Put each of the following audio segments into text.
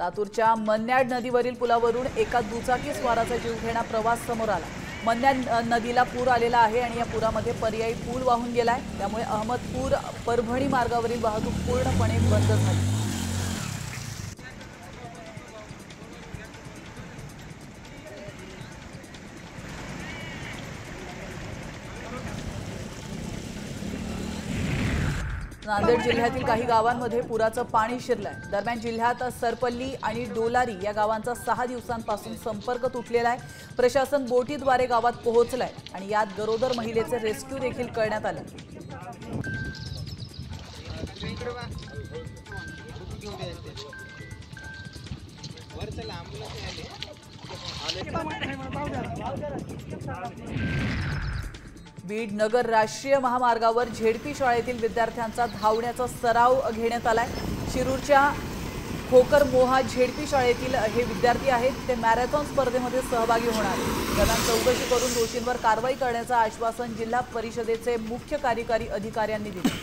लातूरच्या मन्याड नदीवरील पुलावरून एका दुचाकी स्वाराचा जीवघेणा प्रवास समोर आला। मन्याड नदीला पूर आलेला आहे आणि या पुरामध्ये पर्यायी पूल वाहून गेलाय। त्यामुळे अहमदपूर परभणी मार्गावरील वाहतूक पूर्णपणे बंद झाली। नांदेड जिल्ह्यातील काही गावांमध्ये पुराचं पाणी शिरलंय। दरम्यान जिल्ह्यात सरपल्ली आणि डोलारी या गावांचा 6 दिवसांपासून संपर्क तुटलेला आहे। प्रशासन बोटीद्वारे गावात पोहोचलंय आणि यात गरोदर महिलेचे रेस्क्यू देखील करण्यात आले। बीड नगर राष्ट्रीय महामार्गावर झेडपी शाळेतील विद्यार्थ्यांचा धावण्याचा सराव घेण्यात आलाय। शिरूरच्या खोकर मोहा झेडपी शाळेतील हे विद्यार्थी आहेत। ते मॅरेथॉन स्पर्धेमध्ये सहभागी होणार आहेत। दरम्यान चौकशी करून दोषींवर कारवाई करण्याचं आश्वासन जिल्हा परिषदेचे मुख्य कार्यकारी अधिकाऱ्यांनी दिले।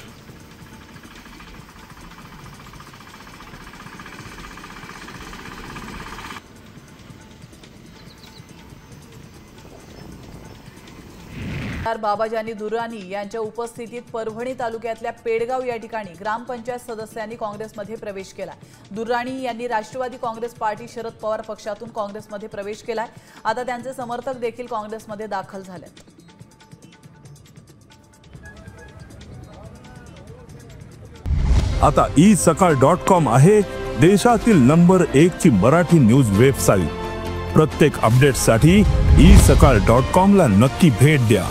बाबाजानी दुर्राणी यांच्या उपस्थितीत परभणी तालुक्यातल्या पेडगाव या ठिकाणी ग्रामपंचायत सदस्यांनी काँग्रेसमध्ये प्रवेश केला। दुर्राणी यांनी राष्ट्रवादी काँग्रेस पार्टी शरद पवार पक्षातून काँग्रेसमध्ये प्रवेश केलाय। आता त्यांचे समर्थक देखील काँग्रेसमध्ये दाखल झालेत। आता isakal.com आहे देशातील नंबर 1 ची मराठी न्यूज वेबसाईट। प्रत्येक अपडेटसाठी isakal.com ला नक्की भेट द्या।